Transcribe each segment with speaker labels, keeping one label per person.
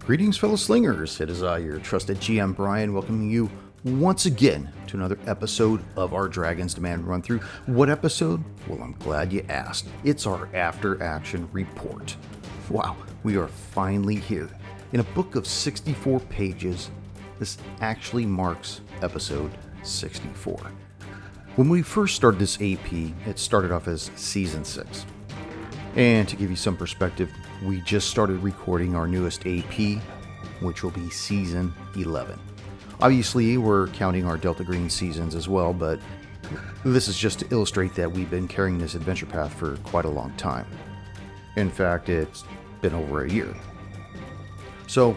Speaker 1: Greetings, fellow slingers. It is I, your trusted GM Brian, welcoming you once again to another episode of our Dragon's Demand run through. What episode? Well, I'm glad you asked. It's our after action report. Wow, we are finally here. In a book of 64 pages, this actually marks episode 64. When we first started this AP, it started off as season 6. And to give you some perspective, we just started recording our newest AP, which will be season 11. Obviously, we're counting our Delta Green seasons as well, but this is just to illustrate that we've been carrying this adventure path for quite a long time. In fact, it's been over a year. So,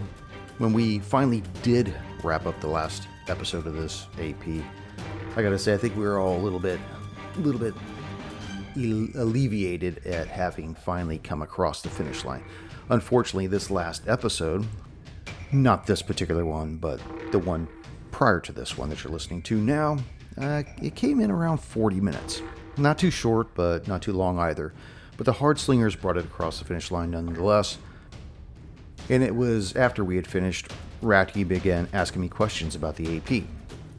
Speaker 1: when we finally did wrap up the last episode of this AP, I gotta say, I think we were all a little bit alleviated at having finally come across the finish line. Unfortunately, this last episode, not this particular one, but the one prior to this one that you're listening to now, it came in around 40 minutes. Not too short, but not too long either. But the Hard Slingers brought it across the finish line nonetheless. And it was after we had finished, Ratky began asking me questions about the AP.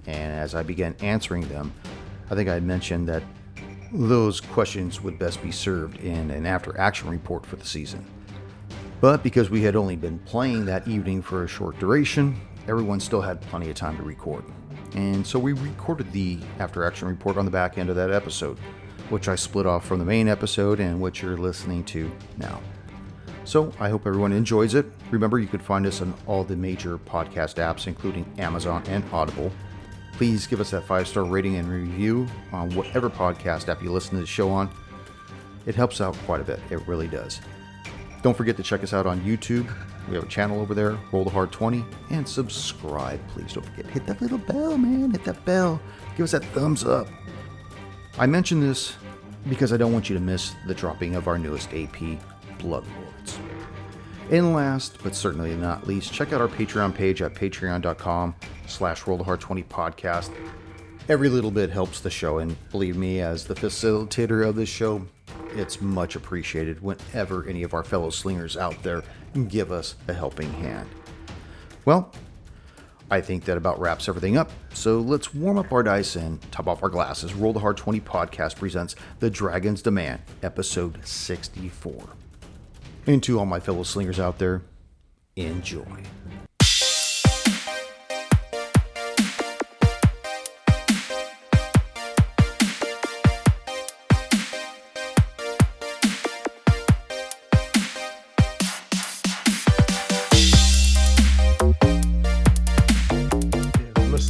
Speaker 1: And as I began answering them, I think I had mentioned that those questions would best be served in an after-action report for the season. But because we had only been playing that evening for a short duration, everyone still had plenty of time to record. And so we recorded the after-action report on the back end of that episode, which I split off from the main episode and which you're listening to now. So I hope everyone enjoys it. Remember, you can find us on all the major podcast apps, including Amazon and Audible. Please give us that 5-star rating and review on whatever podcast app you listen to the show on. It helps out quite a bit. It really does. Don't forget to check us out on YouTube. We have a channel over there, Roll the Hard 20, and subscribe. Please don't forget. Hit that little bell, man. Hit that bell. Give us that thumbs up. I mention this because I don't want you to miss the dropping of our newest AP, Bloodlords. And last, but certainly not least, check out our Patreon page at patreon.com/rollthehard20podcast. Every little bit helps the show, and believe me, as the facilitator of this show, it's much appreciated whenever any of our fellow slingers out there give us a helping hand. Well, I think that about wraps everything up, so let's warm up our dice and top off our glasses. Roll the Hard 20 podcast presents The Dragon's Demand, episode 64. And to all my fellow slingers out there, enjoy.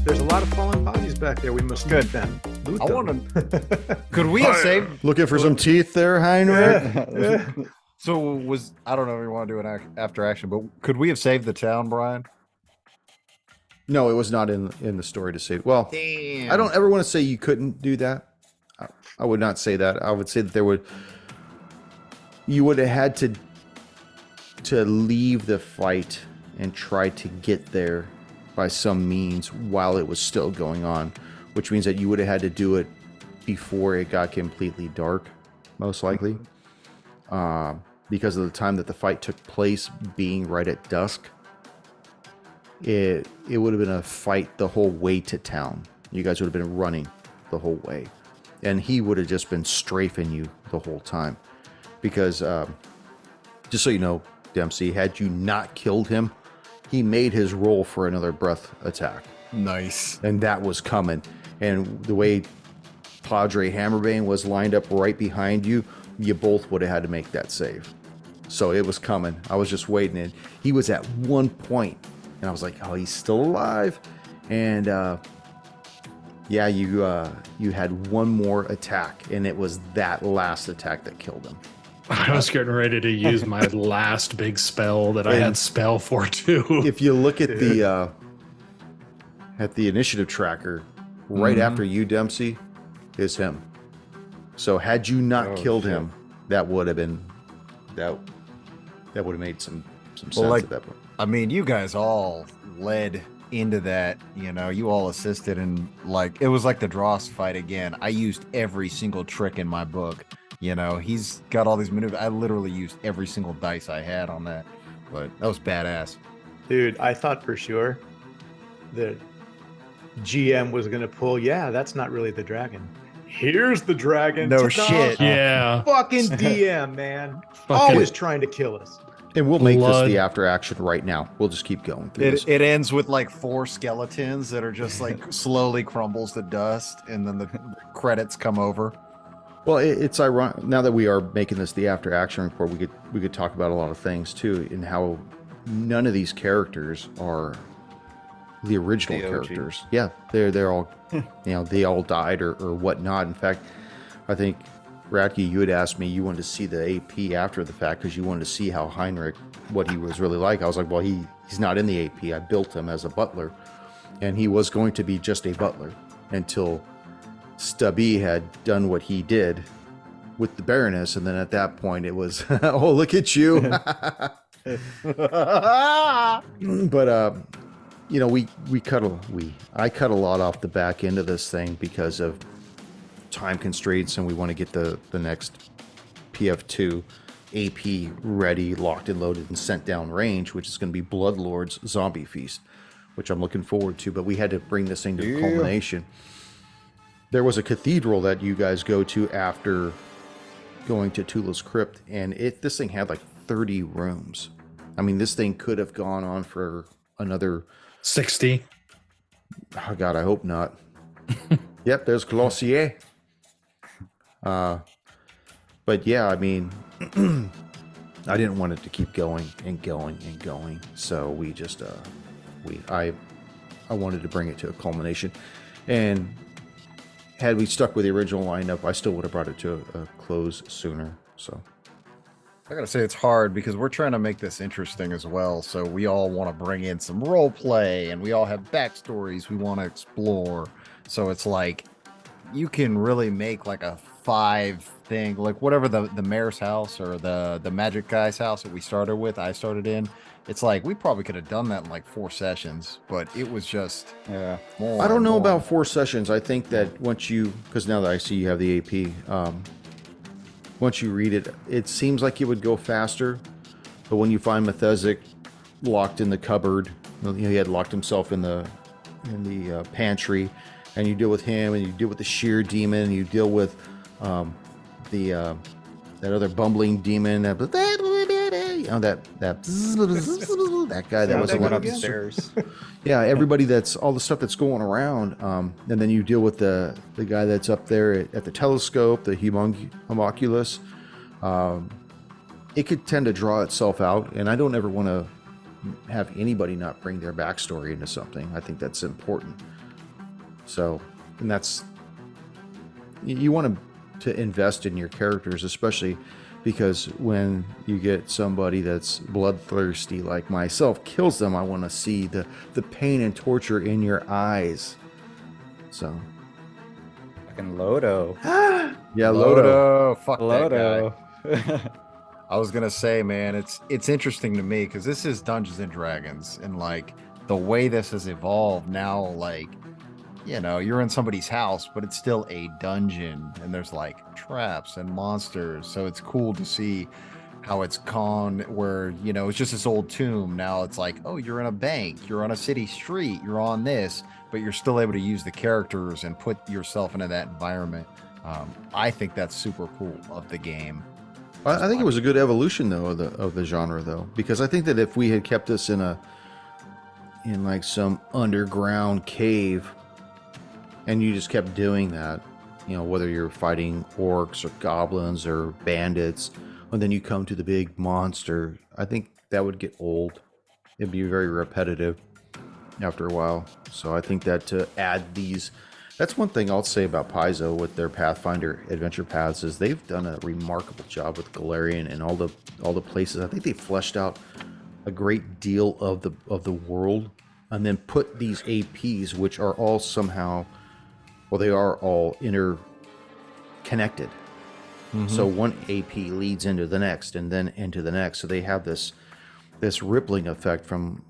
Speaker 2: There's a lot of fallen bodies back there. We must loot them.
Speaker 3: I want to. Could we have saved?
Speaker 1: Looking for some teeth there, Heinrich?
Speaker 3: So I don't know if you want to do an after action, but could we have saved the town, Brian?
Speaker 1: No, it was not in the story to save. Well,
Speaker 3: Damn.
Speaker 1: I don't ever want to say you couldn't do that. I would not say that. I would say that you would have had to leave the fight and try to get there by some means while it was still going on, which means that you would have had to do it before it got completely dark, most likely. Because of the time that the fight took place being right at dusk, it would have been a fight the whole way to town. You guys would have been running the whole way, and he would have just been strafing you the whole time. Because just so you know, Dempsey, had you not killed him, he made his roll for another breath attack.
Speaker 3: Nice.
Speaker 1: And that was coming. And the way Padre Hammerbane was lined up right behind you, you both would have had to make that save. So it was coming. I was just waiting. And he was at one point, and I was like, oh, he's still alive. And yeah, you had one more attack, and it was that last attack that killed him.
Speaker 2: I was getting ready to use my last big spell that I had spell for too.
Speaker 1: If you look at the initiative tracker, right after you, Dempsey, is him. So had you not killed him, that would have been that would have made some sense at that point.
Speaker 3: I mean, you guys all led into that, you all assisted, and it was like the Dross fight again. I used every single trick in my book. He's got all these maneuvers. I literally used every single dice I had on that, but that was badass.
Speaker 4: Dude, I thought for sure the GM was going to pull, yeah, that's not really the dragon. Here's the dragon.
Speaker 3: No
Speaker 4: Ta-da!
Speaker 3: shit.
Speaker 2: Yeah.
Speaker 4: Fucking DM, man.
Speaker 2: Fucking
Speaker 4: Always trying to kill us.
Speaker 1: And we'll make this
Speaker 2: Blood.
Speaker 1: the after action right now. We'll just keep going through this.
Speaker 3: It ends with like 4 skeletons that are just like slowly crumbles to dust, and then the credits come over.
Speaker 1: Well, it's ironic now that we are making this the after action report. We could talk about a lot of things too, in how none of these characters are the original
Speaker 5: The OG.
Speaker 1: characters. Yeah, they're all they all died or whatnot. In fact, I think Radke, you had asked me you wanted to see the AP after the fact because you wanted to see how Heinrich, what he was really like. I was like, well, he's not in the AP. I built him as a butler, and he was going to be just a butler until Stubby had done what he did with the Baroness, and then at that point it was, oh, look at you. But I cut a lot off the back end of this thing because of time constraints, and we want to get the next PF2 AP ready, locked and loaded, and sent down range, which is going to be Bloodlord's Zombie Feast, which I'm looking forward to. But we had to bring this thing to culmination. There was a cathedral that you guys go to after going to Tula's Crypt, and this thing had like 30 rooms. I mean, this thing could have gone on for another
Speaker 2: 60.
Speaker 1: Oh God, I hope not. Yep, there's Glossier. But yeah, I mean, I didn't want it to keep going and going and going. So we just, I wanted to bring it to a culmination. And had we stuck with the original lineup, I still would have brought it to a close sooner. So
Speaker 3: I gotta say it's hard because we're trying to make this interesting as well. So we all want to bring in some role play, and we all have backstories we want to explore. So it's like you can really make like a 5 thing, like whatever the mayor's house or the magic guy's house that we started with. I started in. It's like we probably could have done that in like 4 sessions, but it was just more.
Speaker 1: I don't know
Speaker 3: and more.
Speaker 1: about 4 sessions. I think that because now that I see you have the AP, once you read it, it seems like it would go faster. But when you find Methesic locked in the cupboard, he had locked himself in the pantry, and you deal with him, and you deal with the sheer demon, and you deal with that other bumbling demon, that guy that was
Speaker 5: They went
Speaker 1: like,
Speaker 5: upstairs.
Speaker 1: yeah, everybody that's all the stuff that's going around, and then you deal with the guy that's up there at the telescope, the homunculus. It could tend to draw itself out, and I don't ever want to have anybody not bring their backstory into something. I think that's important. So, and that's, you want to invest in your characters, especially because when you get somebody that's bloodthirsty like myself kills them, I want to see the pain and torture in your eyes. So
Speaker 5: Fucking Lodo.
Speaker 1: yeah, Lodo.
Speaker 3: Fuck that
Speaker 5: Lodo.
Speaker 3: guy. I was gonna say, man, it's interesting to me because this is Dungeons and Dragons, and like the way this has evolved now, like, you know, you're in somebody's house, but it's still a dungeon, and there's like traps and monsters. So it's cool to see how it's gone where, you know, it's just this old tomb. Now it's like, oh, you're in a bank, you're on a city street, you're on this, but you're still able to use the characters and put yourself into that environment. I think that's super cool of the game.
Speaker 1: I think it was a good evolution though of the genre though, because I think that if we had kept this in like some underground cave, and you just kept doing that, you know, whether you're fighting orcs or goblins or bandits, and then you come to the big monster, I think that would get old. It'd be very repetitive after a while. So I think that to add these, that's one thing I'll say about Paizo with their Pathfinder adventure paths, is they've done a remarkable job with Galarian and all the places. I think they fleshed out a great deal of the world, and then put these APs, which are all somehow, well, they are all interconnected. Mm-hmm. So one AP leads into the next and then into the next. So they have this rippling effect from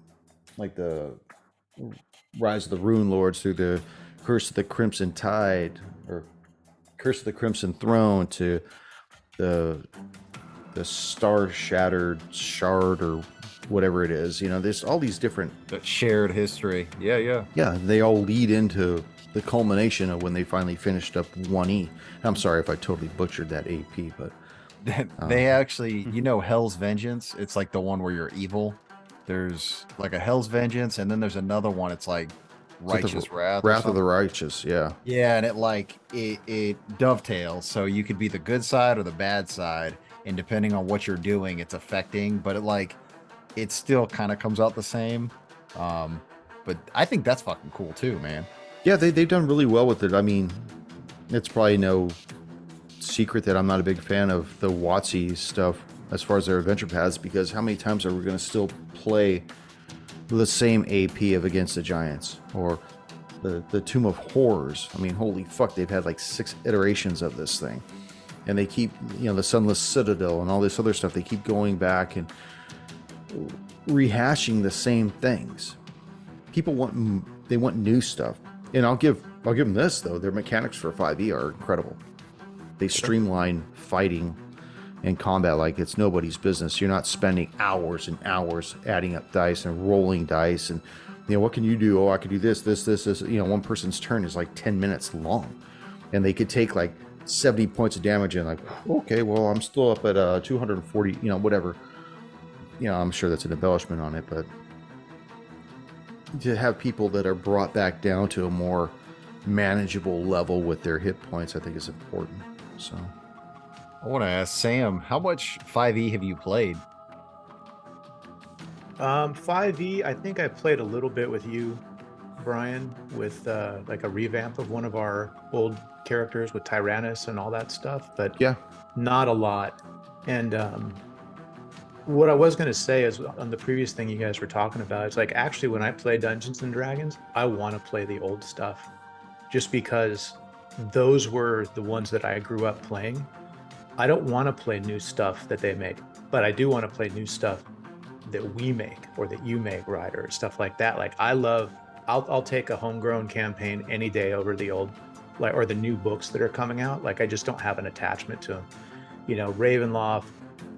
Speaker 1: like the Rise of the Rune Lords through the Curse of the Crimson Tide or Curse of the Crimson Throne to the Star Shattered Shard or whatever it is. You know, there's all these different.
Speaker 3: That shared history. Yeah.
Speaker 1: Yeah, they all lead into the culmination of when they finally finished up 1E. I'm sorry if I totally butchered that AP, but
Speaker 3: They actually, Hell's Vengeance. It's like the one where you're evil. There's like a Hell's Vengeance, and then there's another one. It's like Righteous Wrath.
Speaker 1: Wrath of the Righteous. Yeah.
Speaker 3: Yeah, and it dovetails, so you could be the good side or the bad side, and depending on what you're doing, it's affecting. But it still kind of comes out the same. But I think that's fucking cool too, man.
Speaker 1: Yeah, they've done really well with it. I mean, it's probably no secret that I'm not a big fan of the WotC stuff as far as their adventure paths, because how many times are we going to still play the same AP of Against the Giants or the Tomb of Horrors? I mean, holy fuck, they've had like 6 iterations of this thing, and they keep, the Sunless Citadel and all this other stuff. They keep going back and rehashing the same things. People want new stuff, and I'll give them this though. Their mechanics for 5e are incredible. They streamline fighting and combat like it's nobody's business. You're not spending hours and hours adding up dice and rolling dice and, what can you do? Oh, I could do this. One person's turn is like 10 minutes long, and they could take like 70 points of damage and like, okay, well, I'm still up at 240, whatever. I'm sure that's an embellishment on it, but to have people that are brought back down to a more manageable level with their hit points, I think is important. So
Speaker 3: I want to ask Sam, how much 5e have you played?
Speaker 4: 5e, I think I played a little bit with you, Brian, with like a revamp of one of our old characters with Tyrannus and all that stuff, but
Speaker 1: yeah,
Speaker 4: not a lot. And what I was going to say is, on the previous thing you guys were talking about, it's like, actually, when I play Dungeons and Dragons, I want to play the old stuff, just because those were the ones that I grew up playing. I don't want to play new stuff that they make, but I do want to play new stuff that we make or that you make, Ryder, or stuff like that. Like, I'll take a homegrown campaign any day over the old, like, or the new books that are coming out. Like, I just don't have an attachment to them. Ravenloft,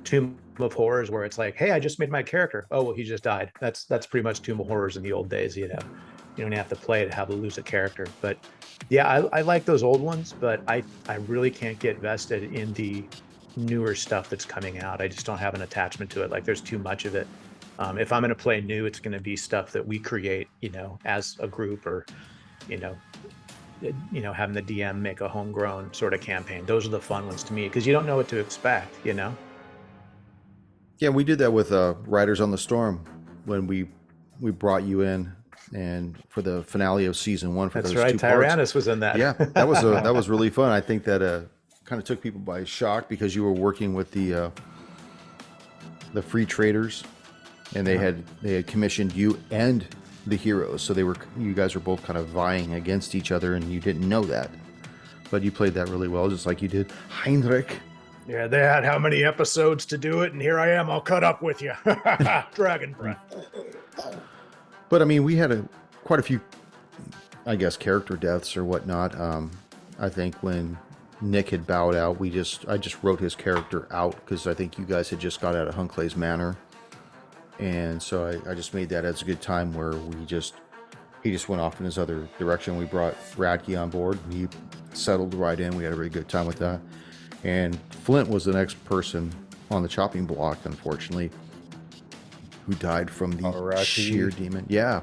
Speaker 4: Tomb of Horrors, where it's like, hey, I just made my character. Oh, well, he just died. That's pretty much Tomb of Horrors in the old days. You don't have to play to have to lose a character. But yeah, I like those old ones, but I really can't get vested in the newer stuff that's coming out. I just don't have an attachment to it. Like, there's too much of it. If I'm going to play new, it's going to be stuff that we create, as a group, or, having the DM make a homegrown sort of campaign. Those are the fun ones to me, because you don't know what to expect,
Speaker 1: Yeah, we did that with Riders on the Storm when we brought you in, and for the finale of season 1 for
Speaker 4: that's
Speaker 1: those
Speaker 4: right.
Speaker 1: 2
Speaker 4: Tyrannus
Speaker 1: parts.
Speaker 4: was in that.
Speaker 1: Yeah, that was really fun. I think that kind of took people by shock, because you were working with the free traders, and they had commissioned you and the heroes, so you guys were both kind of vying against each other, and you didn't know that, but you played that really well, just like you did Heinrich.
Speaker 4: Yeah, they had how many episodes to do it, and here I am, all caught up with you. Dragon breath.
Speaker 1: But I mean, we had quite a few, I guess, character deaths or whatnot. I think when Nick had bowed out, I just wrote his character out, because I think you guys had just got out of Hunclay's Manor, and so I just made that as a good time where he just went off in his other direction. We brought Radke on board, and he settled right in. We had a very good time with that. And Flint was the next person on the chopping block, unfortunately, who died from the sheer demon. Yeah.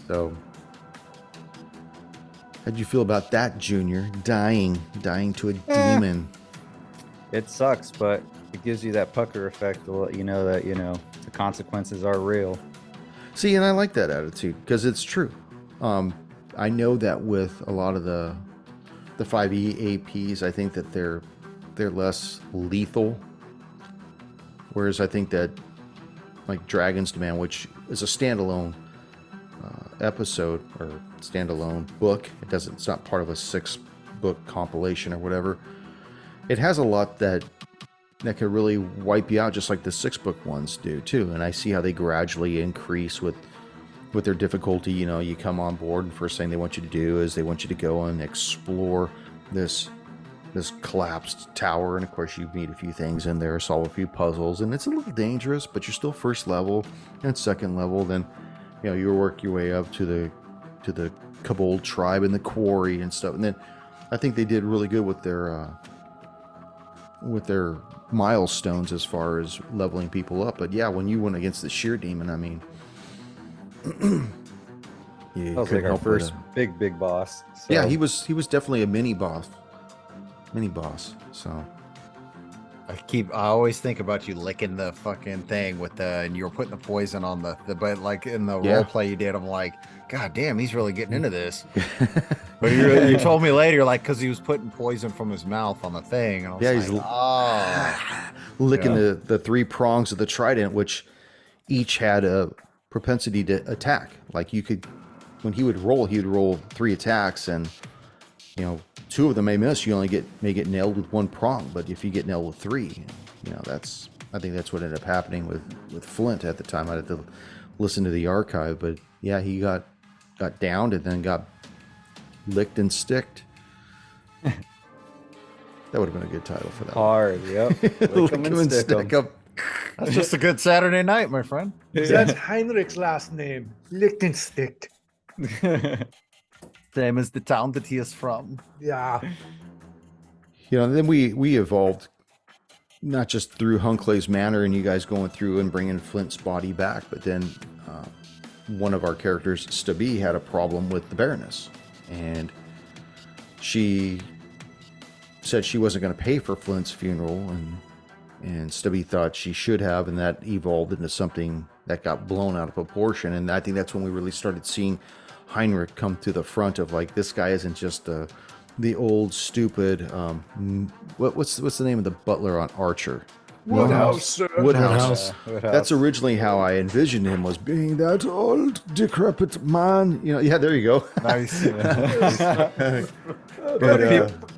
Speaker 1: So, how'd you feel about that, Junior? Dying to a demon.
Speaker 5: It sucks, but it gives you that pucker effect to let you know that, the consequences are real.
Speaker 1: See, and I like that attitude, because it's true. I know that with a lot of the 5e APs, I think that they're less lethal. Whereas I think that, like Dragon's Demand, which is a standalone episode or standalone book, it's not part of a 6-book compilation or whatever. It has a lot that could really wipe you out, just like the 6-book ones do too. And I see how they gradually increase with their difficulty. You come on board, and first thing they want you to do is they want you to go and explore this this collapsed tower, and of course you meet a few things in there, solve a few puzzles, and it's a little dangerous, but you're still first level and second level. Then, you work your way up to the Kobold tribe and the quarry and stuff. And then I think they did really good with their milestones as far as leveling people up. But yeah, when you went against the Sheer Demon, I mean,
Speaker 5: That was like our first big boss. So.
Speaker 1: Yeah, he was definitely a mini boss. So
Speaker 3: I always think about you licking the fucking thing and you were putting the poison on but like in the role play you did, I'm like, God damn, he's really getting into this. But you told me later, like, because he was putting poison from his mouth on the thing, and I was
Speaker 1: licking the three prongs of the trident, which each had a propensity to attack. Like when he would roll 3 attacks, and 2 of them may miss. You only may get nailed with 1 prong, but if you get nailed with 3, I think that's what ended up happening with Flint at the time. I had to listen to the archive, but yeah, he got downed and then got licked and sticked. That would have been a good title for that.
Speaker 5: Hard, yep.
Speaker 1: Lick 'em and stick 'em.
Speaker 3: That's just a good Saturday night, my friend.
Speaker 4: That's Heinrich's last name. Lichtenstick.
Speaker 3: Same as the town that he is from.
Speaker 4: Yeah.
Speaker 1: Then we evolved, not just through Hunclay's Manor and you guys going through and bringing Flint's body back, but then one of our characters, Stabi, had a problem with the Baroness, and she said she wasn't going to pay for Flint's funeral, and Stabi thought she should have, and that evolved into something that got blown out of proportion. And I think that's when we really started seeing Heinrich come to the front of, like, this guy isn't just the old stupid what's the name of the butler on Archer?
Speaker 4: Woodhouse.
Speaker 1: Woodhouse. That's originally how I envisioned him, was being that old decrepit man. Yeah, there you go.
Speaker 3: Nice.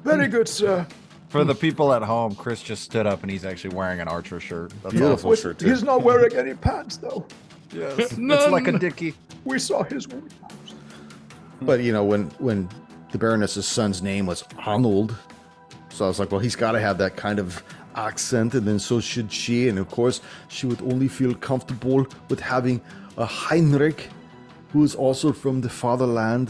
Speaker 4: Very good, sir.
Speaker 3: For the people at home, Chris just stood up and he's actually wearing an Archer shirt. That's
Speaker 1: Beautiful
Speaker 3: awesome.
Speaker 1: shirt too.
Speaker 4: He's not wearing any pants, though.
Speaker 3: Yes. It's like a dickie.
Speaker 4: We saw his wound.
Speaker 1: But when the Baroness's son's name was Arnold, so I was like, well, he's got to have that kind of accent, and then so should she, and of course she would only feel comfortable with having a Heinrich, who is also from the fatherland,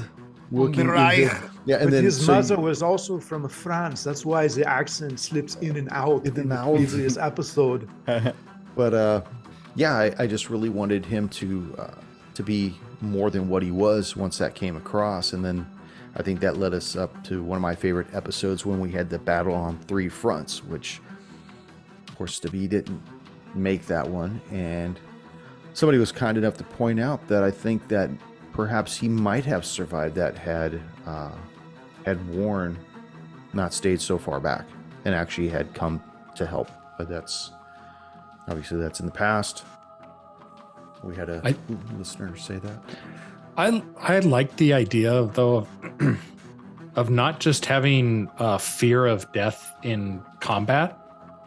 Speaker 1: working and
Speaker 4: but his mother was also from France. That's why the accent slips in and out in the previous episode.
Speaker 1: But I just really wanted him to be more than what he was once that came across. And then I think that led us up to one of my favorite episodes when we had the battle on 3 fronts, which of course Stabi didn't make that one, and somebody was kind enough to point out that I think that perhaps he might have survived that had Warren not stayed so far back and actually had come to help. But that's obviously in the past. We had a listener say that.
Speaker 2: I like the idea, though, of not just having fear of death in combat,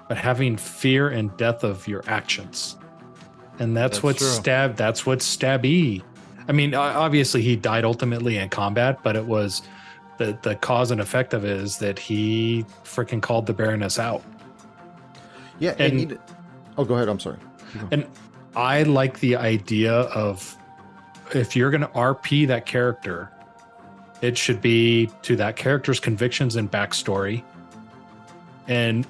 Speaker 2: but having fear and death of your actions. And that's what Stabi. I mean, obviously he died ultimately in combat, but it was the cause and effect of it is that he freaking called the Baroness out.
Speaker 1: Yeah, and go ahead. I'm sorry.
Speaker 2: And I like the idea of, if you're going to RP that character, it should be to that character's convictions and backstory. And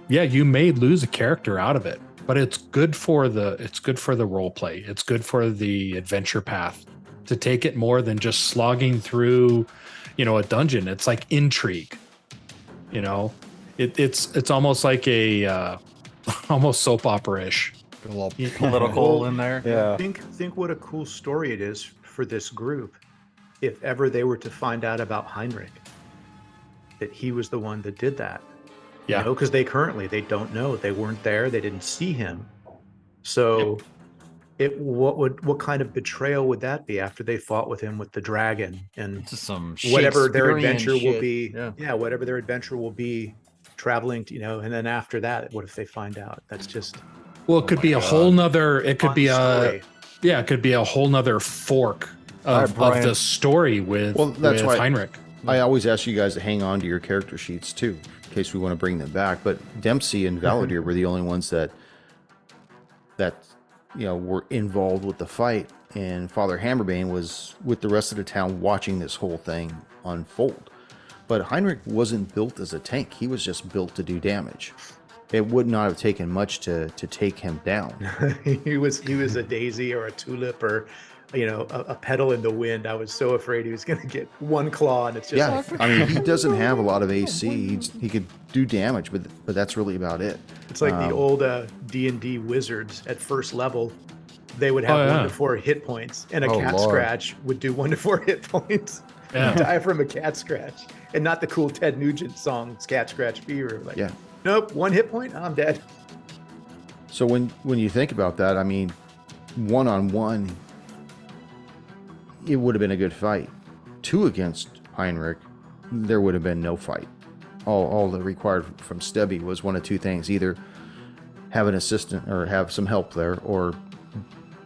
Speaker 2: yeah, you may lose a character out of it, but it's good for the role play. It's good for the adventure path to take it more than just slogging through, a dungeon. It's like intrigue. It's almost like a almost soap opera-ish.
Speaker 3: A little political in there.
Speaker 5: Yeah.
Speaker 4: Think what a cool story it is for this group if ever they were to find out about Heinrich, that he was the one that did that.
Speaker 2: Yeah.
Speaker 4: Because they don't know. They weren't there. They didn't see him. So what kind of betrayal would that be after they fought with him with the dragon and
Speaker 3: Just some
Speaker 4: whatever their
Speaker 3: Shakespearean
Speaker 4: adventure will
Speaker 3: shit.
Speaker 4: be?
Speaker 3: Yeah.
Speaker 4: Whatever their adventure will be, traveling to, and then after that, what if they find out? That's just
Speaker 2: Well, it could be a whole nother. It could be
Speaker 4: story.
Speaker 2: it could be a whole nother fork of the story with
Speaker 1: Well, that's
Speaker 2: with
Speaker 1: why
Speaker 2: Heinrich.
Speaker 1: I always ask you guys to hang on to your character sheets too, in case we want to bring them back. But Dempsey and Valadier were the only ones that were involved with the fight, and Father Hammerbane was with the rest of the town watching this whole thing unfold. But Heinrich wasn't built as a tank; he was just built to do damage. It would not have taken much to take him down.
Speaker 4: he was a daisy or a tulip or a petal in the wind. I was so afraid he was going to get one claw, and it's just
Speaker 1: I mean, he doesn't have a lot of AC. He could do damage, but that's really about it.
Speaker 4: It's like the old D&D wizards at first level. They would have 1 to 4 hit points, and a cat scratch would do 1 to 4 hit points.
Speaker 2: Yeah.
Speaker 4: Die from a cat scratch, and not the cool Ted Nugent song "Cat Scratch Fever." Like, nope, 1 hit point, I'm dead.
Speaker 1: So when you think about that, I mean, 1-on-1, it would have been a good fight. 2 against Heinrich, there would have been no fight. All that required from Stebby was 1 of 2 things: either have an assistant or have some help there, or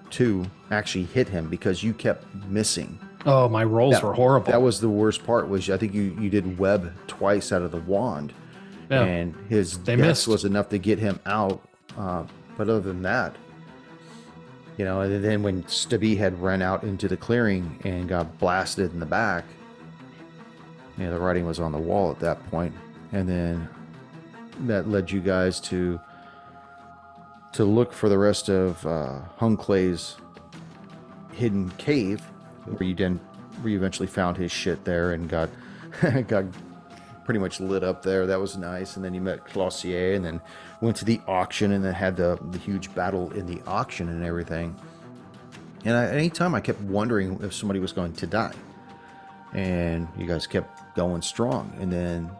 Speaker 1: 2, actually hit him, because you kept missing.
Speaker 2: Oh, my rolls were horrible.
Speaker 1: That was the worst part. Was I think you did web twice out of the wand, and his dex was enough to get him out. But other than that, and then when Stubby had run out into the clearing and got blasted in the back, the writing was on the wall at that point. And then that led you guys to look for the rest of Hung Clay's hidden cave, where you eventually found his shit there and got pretty much lit up there. That was nice. And then you met Clossier, and then went to the auction, and then had the huge battle in the auction and everything. And anytime I kept wondering if somebody was going to die, and you guys kept going strong. And then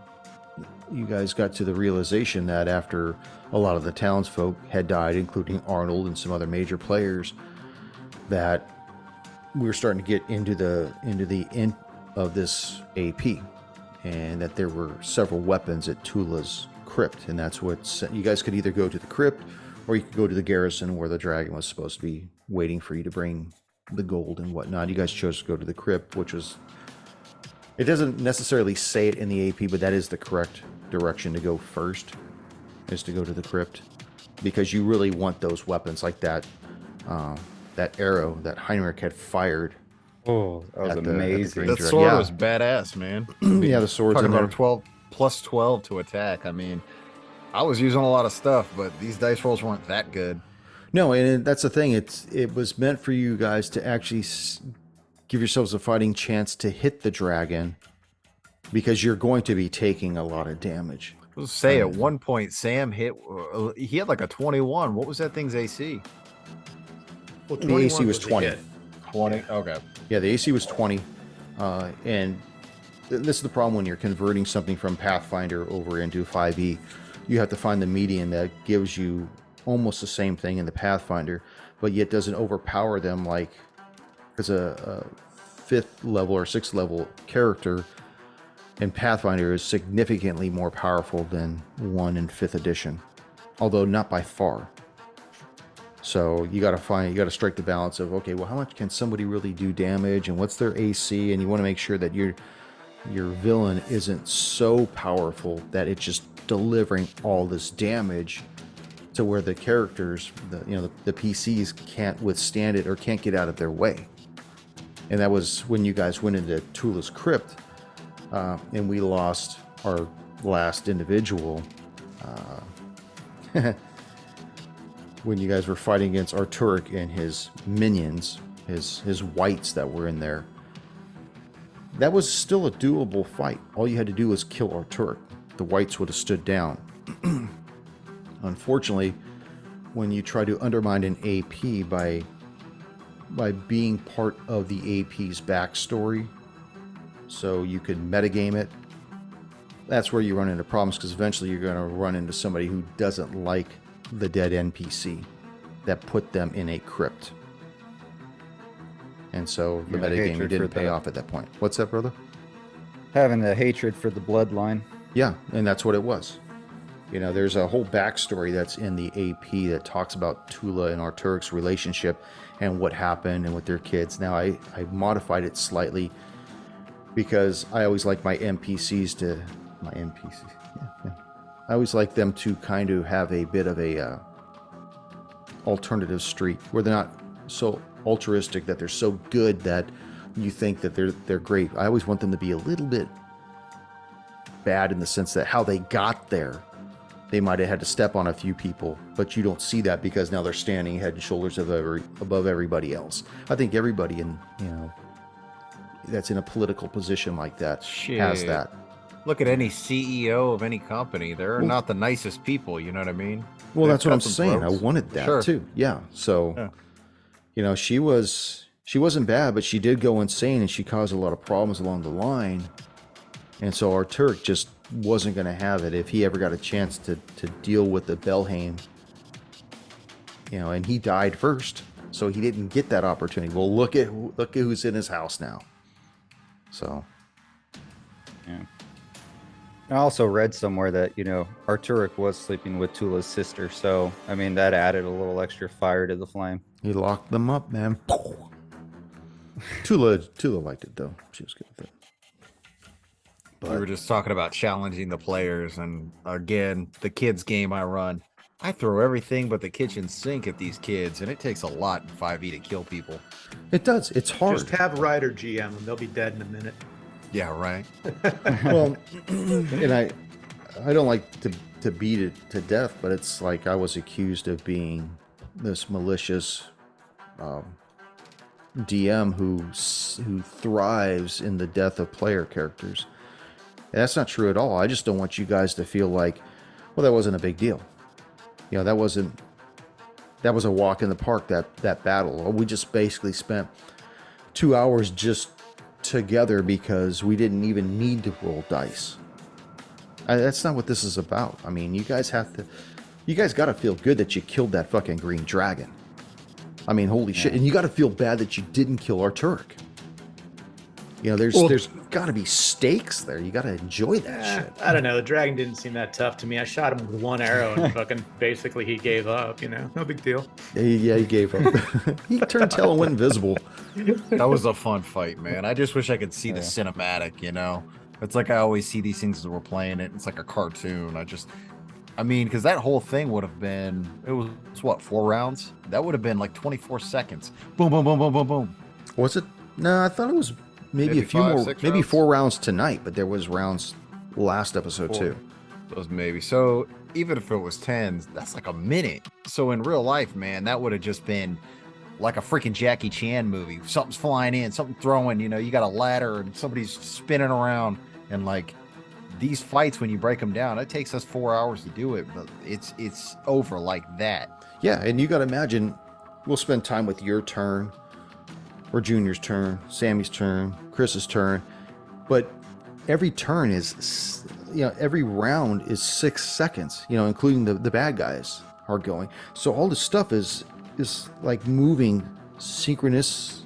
Speaker 1: you guys got to the realization that after a lot of the townsfolk had died, including Arnold and some other major players, that we were starting to get into the end of this AP, and that there were several weapons at Tula's crypt. And that's what you guys could either go to the crypt, or you could go to the garrison where the dragon was supposed to be waiting for you to bring the gold and whatnot. You guys chose to go to the crypt, which was, it doesn't necessarily say it in the AP, but that is the correct direction to go first, is to go to the crypt, because you really want those weapons, like that arrow that Heinrich had fired.
Speaker 5: Oh, that was amazing.
Speaker 3: That sword was badass, man.
Speaker 1: Yeah, the sword's
Speaker 3: talking
Speaker 1: in
Speaker 3: about
Speaker 1: there.
Speaker 3: 12 plus 12 to attack. I mean, I was using a lot of stuff, but these dice rolls weren't that good.
Speaker 1: No, and that's the thing. It was meant for you guys to actually give yourselves a fighting chance to hit the dragon, because you're going to be taking a lot of damage.
Speaker 3: Let's say at one point, Sam he had like a 21. What was that thing's AC?
Speaker 4: Well,
Speaker 1: The AC
Speaker 4: 21
Speaker 1: was
Speaker 4: a
Speaker 1: 20.
Speaker 4: hit.
Speaker 3: 20. Okay.
Speaker 1: Yeah, the AC was 20. And this is the problem when you're converting something from Pathfinder over into 5e. You have to find the median that gives you almost the same thing in the Pathfinder, but yet doesn't overpower them, like, because a 5th level or 6th level character in Pathfinder is significantly more powerful than one in 5th edition, although not by far. So you got to strike the balance of, okay, well, how much can somebody really do damage, and what's their AC? And you want to make sure that your villain isn't so powerful that it's just delivering all this damage to where the characters, the PCs can't withstand it or can't get out of their way. And that was when you guys went into Tula's crypt, and we lost our last individual. When you guys were fighting against Arturic and his minions, his whites that were in there, that was still a doable fight. All you had to do was kill Arturic. The whites would have stood down. Unfortunately, when you try to undermine an AP by being part of the AP's backstory, so you could metagame it, that's where you run into problems, because eventually you're going to run into somebody who doesn't like the dead NPC that put them in a crypt. And so the metagaming didn't pay off at that point. What's that, brother?
Speaker 5: Having the hatred for the bloodline.
Speaker 1: Yeah, and that's what it was. There's a whole backstory that's in the AP that talks about Tula and Arturic's relationship and what happened and with their kids. Now, I modified it slightly because I always like my NPCs to my NPCs. Yeah. I always like them to kind of have a bit of a alternative streak where they're not so altruistic that they're so good that you think that they're great. I always want them to be a little bit bad in the sense that how they got there. They might have had to step on a few people, but you don't see that because now they're standing head and shoulders above everybody else. I think everybody that's in a political position like that has
Speaker 3: Shit.
Speaker 1: that.
Speaker 3: Look at any CEO of any company. They're not the nicest people. You know what I mean?
Speaker 1: Well,
Speaker 3: They've
Speaker 1: that's what I'm
Speaker 3: cut some
Speaker 1: saying. I
Speaker 3: throats.
Speaker 1: wanted that
Speaker 3: Sure.
Speaker 1: too. Yeah. So, she wasn't bad, but she did go insane and she caused a lot of problems along the line. And so our Turk just wasn't going to have it if he ever got a chance to deal with the Belhaim. And he died first, so he didn't get that opportunity. Well, look at who's in his house now. So,
Speaker 5: Yeah. I also read somewhere that, Arturic was sleeping with Tula's sister. So, I mean, that added a little extra fire to the flame.
Speaker 1: he locked them up, man. Tula liked it though. She was good with it.
Speaker 3: We were just talking about challenging the players, and again, the kids game I run, I throw everything but the kitchen sink at these kids, and it takes a lot in 5e to kill people.
Speaker 1: It does. It's hard.
Speaker 4: Just have Ryder GM them. They'll be dead in a minute.
Speaker 3: Yeah, right.
Speaker 1: Well, and I don't like to beat it to death, but it's like I was accused of being this malicious DM who thrives in the death of player characters. And that's not true at all. I just don't want you guys to feel like, well, that wasn't a big deal. That was a walk in the park, that battle. We just basically spent 2 hours just together because we didn't even need to roll dice. That's not what this is about. I mean, you guys got to feel good that you killed that fucking green dragon. I mean, holy shit. And you got to feel bad that you didn't kill our Turk. There's got to be stakes there. You got to enjoy that shit.
Speaker 4: I don't know. The dragon didn't seem that tough to me. I shot him with one arrow and fucking basically he gave up, No big deal.
Speaker 1: Yeah, he gave up. He turned tail and went invisible.
Speaker 3: That was a fun fight, man. I just wish I could see the cinematic, It's like I always see these things as we're playing it. It's like a cartoon. Because that whole thing would have been, it was what, 4 rounds? That would have been like 24 seconds. Boom, boom, boom, boom, boom, boom.
Speaker 1: Was it? No, I thought it was maybe a few
Speaker 3: 5,
Speaker 1: more,
Speaker 3: 6
Speaker 1: maybe
Speaker 3: rounds?
Speaker 1: 4 rounds tonight, but there was rounds last episode too.
Speaker 3: Those maybe. So even if it was 10, that's like a minute. So in real life, man, that would have just been like a freaking Jackie Chan movie. Something's flying in, something throwing, you got a ladder and somebody's spinning around. And like these fights, when you break them down, it takes us 4 hours to do it, but it's over like that.
Speaker 1: Yeah, and you got to imagine, we'll spend time with your turn, or Junior's turn, Sammy's turn, Chris's turn, but every turn is, every round is 6 seconds, including the bad guys are going. So all this stuff is like moving synchronous.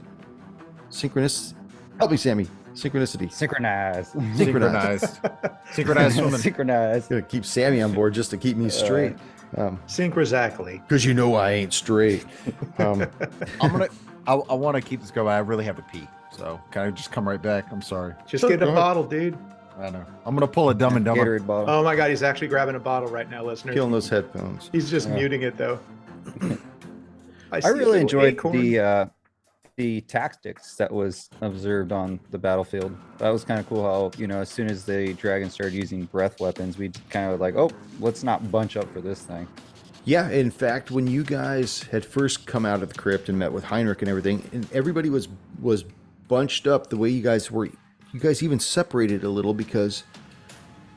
Speaker 1: Help me, Sammy. Synchronicity.
Speaker 5: Synchronized.
Speaker 3: Synchronized swimming.
Speaker 5: Synchronized.
Speaker 1: Gonna keep Sammy on board just to keep me straight.
Speaker 4: Synchrozactly.
Speaker 1: Because I ain't straight.
Speaker 3: I want to keep this going. I really have to pee. So can I just come right back? I'm sorry.
Speaker 4: Just get a bottle, dude.
Speaker 3: I know. I'm going to pull a Dumb and Dumber.
Speaker 5: Gatorade bottle.
Speaker 4: Oh my god, he's actually grabbing a bottle right now, listeners.
Speaker 1: Killing those headphones.
Speaker 4: He's just muting it though.
Speaker 5: I really enjoyed the tactics that was observed on the battlefield. That was kind of cool how, as soon as the dragon started using breath weapons, we kind of like, oh, let's not bunch up for this thing.
Speaker 1: Yeah, in fact, when you guys had first come out of the crypt and met with Heinrich and everything, and everybody was bunched up the way you guys were, you guys even separated a little because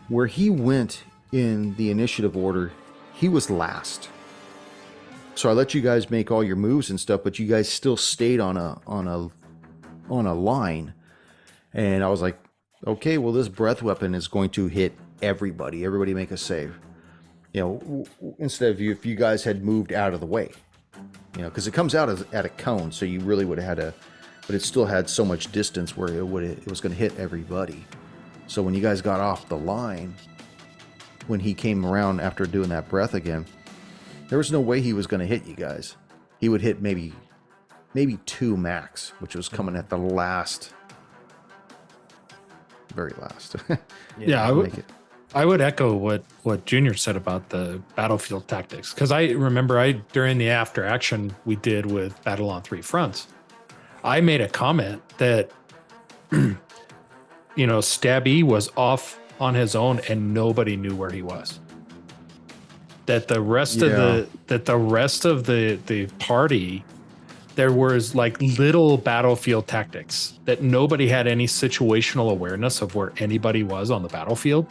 Speaker 1: where he went in the initiative order, he was last. So I let you guys make all your moves and stuff, but you guys still stayed on a line. And I was like, okay, well, this breath weapon is going to hit everybody. Everybody make a save. Instead of if you guys had moved out of the way, because it comes out at a cone, so you really would have had but it still had so much distance where it was going to hit everybody. So when you guys got off the line, when he came around after doing that breath again, there was no way he was going to hit you guys. He would hit maybe 2 max, which was coming at the last very last.
Speaker 2: Yeah, I would echo what Junior said about the battlefield tactics, because I remember during the after action we did with Battle on Three Fronts, I made a comment that Stabby was off on his own and nobody knew where he was. That the rest of the party, there was like little battlefield tactics that nobody had any situational awareness of where anybody was on the battlefield.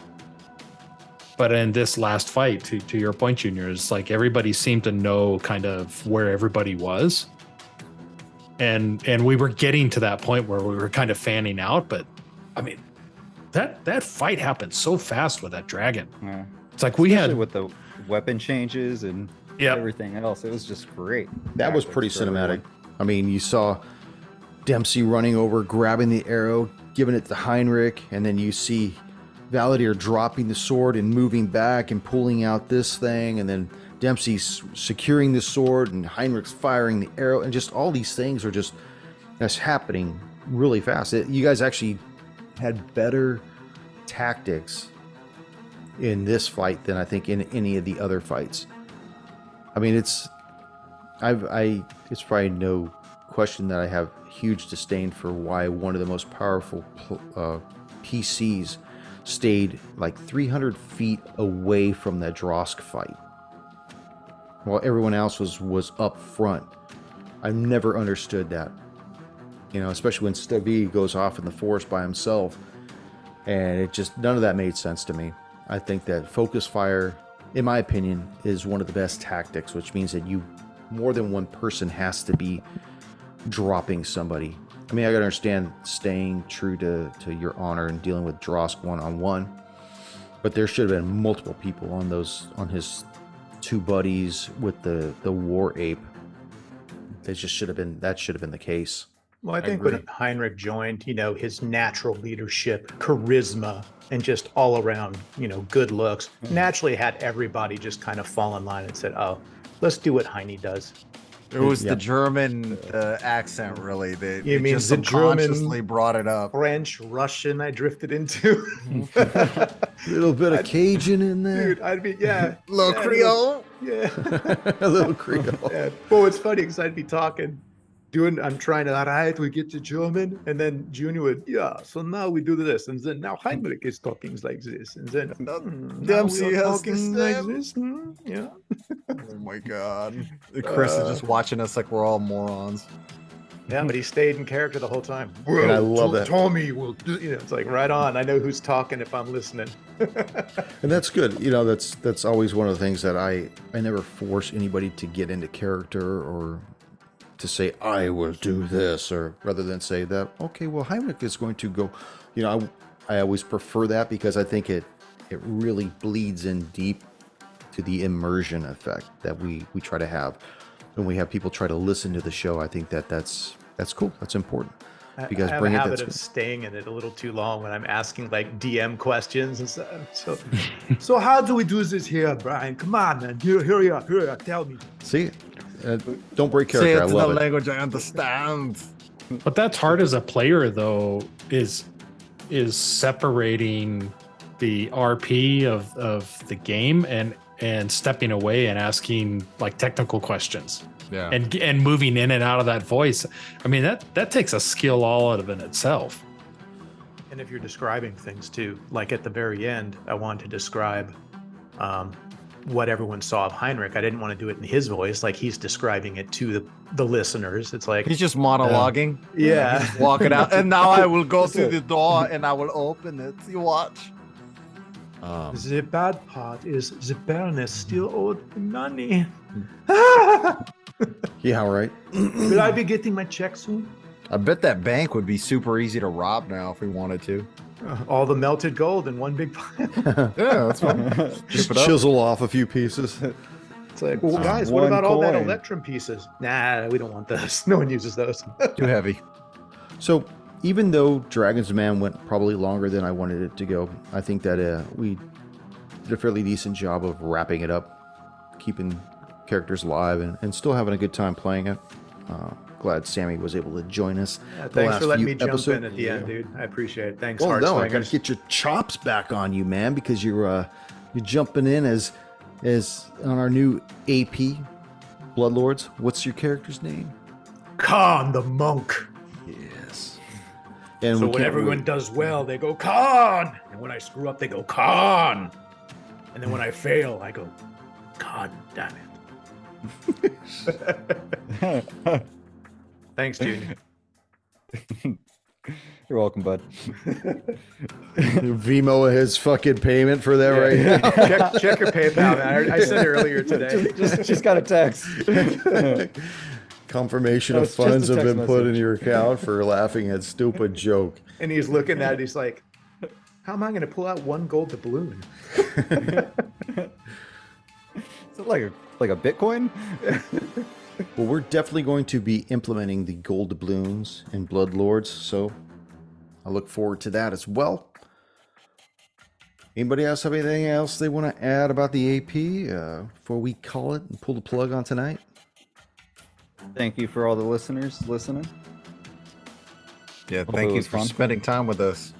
Speaker 2: But in this last fight, to your point, Junior, is like everybody seemed to know kind of where everybody was. And we were getting to that point where we were kind of fanning out. But I mean, that fight happened so fast with that dragon.
Speaker 5: Yeah.
Speaker 2: It's like we had
Speaker 5: with the weapon changes and everything else. It was just great.
Speaker 1: That was pretty cinematic. I mean, you saw Dempsey running over, grabbing the arrow, giving it to Heinrich, and then you see Valadier dropping the sword and moving back and pulling out this thing, and then Dempsey securing the sword and Heinrich's firing the arrow, and just all these things are that's happening really fast. You guys actually had better tactics in this fight than I think in any of the other fights. I mean, it's probably no question that I have huge disdain for why one of the most powerful PCs stayed like 300 feet away from that Drosk fight while everyone else was up front. I've never understood that, especially when Stubby goes off in the forest by himself, and none of that made sense to me. I think that focus fire, in my opinion, is one of the best tactics, which means that more than one person has to be dropping somebody. I mean, I gotta understand staying true to your honor and dealing with Drosk one-on-one, but there should have been multiple people on his two buddies with the war ape. That should have been the case.
Speaker 4: Well, I think when Heinrich joined, his natural leadership, charisma, and just all around, good looks, naturally had everybody just kind of fall in line and said, oh, let's do what Heine does.
Speaker 3: It was the German accent, really.
Speaker 4: You mean
Speaker 3: just
Speaker 4: the
Speaker 3: subconsciously
Speaker 4: German,
Speaker 3: brat it up.
Speaker 4: French, Russian I drifted into.
Speaker 1: A little bit of Cajun in there.
Speaker 4: Dude, I'd be, yeah.
Speaker 3: Little Creole.
Speaker 4: Yeah.
Speaker 1: A little Creole.
Speaker 4: Yeah. Well, it's funny because I'd be talking, I'm trying to, all right, we get to German, and then Junior would, so now we do this, and then now Heinrich is talking like this, and then
Speaker 3: Dempsey has
Speaker 4: talking like this, yeah.
Speaker 3: Oh my God. Chris is just watching us like we're all morons.
Speaker 4: Yeah, but he stayed in character the whole time.
Speaker 1: Well, and I love that.
Speaker 4: Tommy will do, it's like right on. I know who's talking if I'm listening.
Speaker 1: And that's good. That's always one of the things that I never force anybody to get into character or to say I will do this, or rather than say that, okay, well, Heinrich is going to go. I always prefer that because I think it really bleeds in deep to the immersion effect that we try to have when we have people try to listen to the show. I think that's cool. That's important. You guys bring
Speaker 4: I
Speaker 1: it.
Speaker 4: have a habit of staying in it a little too long when I'm asking like DM questions and stuff. So how do we do this here, Brian? Come on, man. Here you are. Tell me.
Speaker 1: See, don't break character.
Speaker 3: Say it
Speaker 1: I
Speaker 3: in
Speaker 1: love
Speaker 3: the
Speaker 1: it.
Speaker 3: language I understand.
Speaker 2: But that's hard as a player, though, is separating the RP of the game and stepping away and asking like technical questions.
Speaker 3: Yeah.
Speaker 2: And moving in and out of that voice. I mean, that takes a skill all out of it itself.
Speaker 4: And if you're describing things too, like at the very end, I wanted to describe what everyone saw of Heinrich. I didn't want to do it in his voice, like he's describing it to the listeners. It's like
Speaker 3: he's just monologuing.
Speaker 4: Yeah.
Speaker 3: He's walking out. And now I will go to the door and I will open it. You watch.
Speaker 4: The bad part is the Baroness still owed money.
Speaker 1: Yeah, right.
Speaker 4: Will I be getting my check soon?
Speaker 3: I bet that bank would be super easy to rob now if we wanted to.
Speaker 4: All the melted gold in one big pile.
Speaker 3: Yeah, that's fine.
Speaker 1: Just chisel off a few pieces.
Speaker 4: It's like, well, guys, what about all that Electrum pieces? Nah, we don't want those. No one uses those.
Speaker 3: Too heavy.
Speaker 1: So even though Dragon's Man went probably longer than I wanted it to go, I think that we did a fairly decent job of wrapping it up, keeping characters alive, and still having a good time playing it. glad Sammy was able to join us.
Speaker 4: Yeah,
Speaker 1: the
Speaker 4: thanks
Speaker 1: last
Speaker 4: for letting
Speaker 1: few
Speaker 4: me jump
Speaker 1: episodes.
Speaker 4: in at the end, dude. I appreciate it. Thanks,
Speaker 1: Well,
Speaker 4: Heart
Speaker 1: no, I got
Speaker 4: Swingers.
Speaker 1: to get your chops back on you, man, because you're jumping in as on our new AP Bloodlords. What's your character's name?
Speaker 4: Khan the monk.
Speaker 1: Yes. And
Speaker 4: So
Speaker 1: we
Speaker 4: when
Speaker 1: can't
Speaker 4: everyone
Speaker 1: wait.
Speaker 4: does well, they go Khan, and when I screw up, they go Khan, and then when I fail, I go, God damn it. Thanks, Junior.
Speaker 5: You're welcome, bud.
Speaker 1: Vimo his fucking payment for that right now.
Speaker 4: check your PayPal, man. I said it earlier today.
Speaker 5: Just got a text.
Speaker 1: Confirmation
Speaker 5: No,
Speaker 1: of
Speaker 5: it's just a
Speaker 1: funds have
Speaker 5: text
Speaker 1: been put in
Speaker 5: message.
Speaker 1: your account for laughing at stupid joke.
Speaker 4: And he's looking at it. He's like, how am I going to pull out one gold doubloon?
Speaker 5: Is it like a Bitcoin?
Speaker 1: Well, we're definitely going to be implementing the gold doubloons in Bloodlords, so I look forward to that as well. Anybody else have anything else they want to add about the AP before we call it and pull the plug on tonight?
Speaker 5: Thank you for all the listeners listening.
Speaker 3: Yeah,
Speaker 5: Hope
Speaker 3: thank
Speaker 5: it
Speaker 3: you
Speaker 5: was
Speaker 3: for
Speaker 5: fun.
Speaker 3: spending time with us.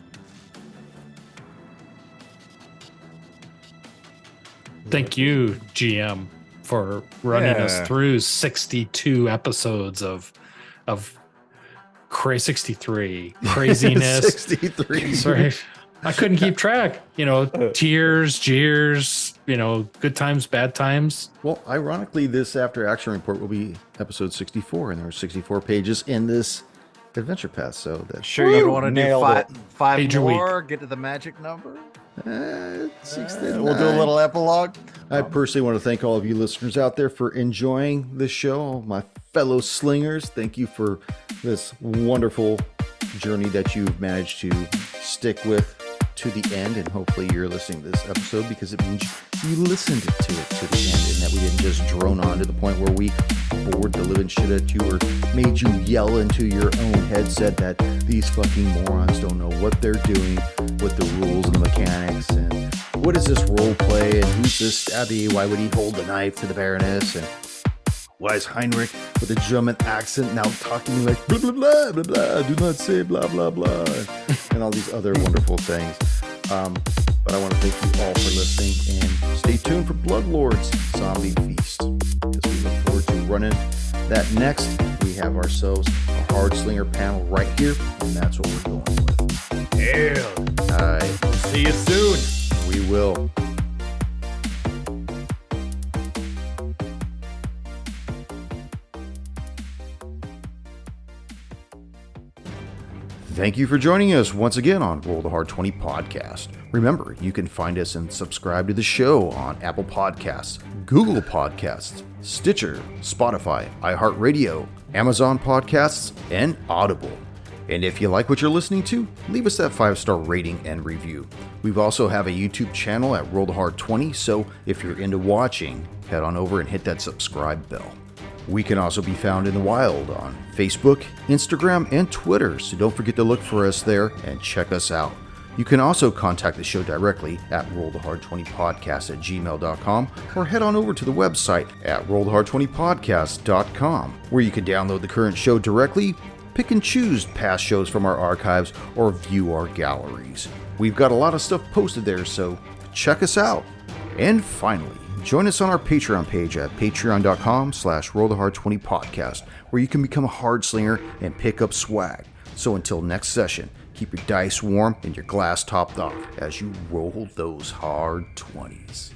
Speaker 2: Thank you, GM, for running us
Speaker 3: Yeah.
Speaker 2: through 62 episodes of 63 craziness.
Speaker 1: 63.
Speaker 2: Sorry, I couldn't keep track. Tears, jeers, good times, bad times.
Speaker 1: Well, ironically, this After Action Report will be episode 64, and there are 64 pages in this adventure path, so that's
Speaker 3: Sure, you don't want to do
Speaker 5: Nailed
Speaker 3: five
Speaker 2: Page a
Speaker 3: more, get to the magic number?
Speaker 1: 69.
Speaker 3: We'll do a little epilogue.
Speaker 1: I personally want to thank all of you listeners out there for enjoying this show. All my fellow slingers, thank you for this wonderful journey that you've managed to stick with to the end. And hopefully you're listening to this episode because it means you listened to it to the end and that we didn't just drone on to the point where we bored the living shit at you or made you yell into your own headset that these fucking morons don't know what they're doing with the rules and the mechanics and what is this role play and who's this stabby? Why would he hold the knife to the Baroness? And why is Heinrich with a German accent now talking like blah, blah, blah, blah, blah, do not say blah, blah, blah, and all these other wonderful things. But I want to thank you all for listening and stay tuned for Bloodlords Zombie Feast because we look forward to running that next. We have ourselves a Hard Slinger panel right here, and that's what we're going with.
Speaker 4: Hell.
Speaker 1: All right,
Speaker 4: See you soon.
Speaker 1: we will. Thank you for joining us once again on Roll the Hard 20 podcast. Remember, you can find us and subscribe to the show on Apple Podcasts, Google Podcasts, Stitcher, Spotify, iHeartRadio, Amazon Podcasts, and Audible. And if you like what you're listening to, leave us that 5-star rating and review. We also have a YouTube channel at Roll the Hard 20, so if you're into watching, head on over and hit that subscribe bell. We can also be found in the wild on Facebook, Instagram, and Twitter, so don't forget to look for us there and check us out. You can also contact the show directly at rollthehard20podcast@gmail.com or head on over to the website at rollthehard20podcast.com, where you can download the current show directly, pick and choose past shows from our archives, or view our galleries. We've got a lot of stuff posted there, so check us out. And finally, join us on our Patreon page at patreon.com/rollthehard20podcast, where you can become a hard slinger and pick up swag. So until next session, keep your dice warm and your glass topped off as you roll those hard 20s.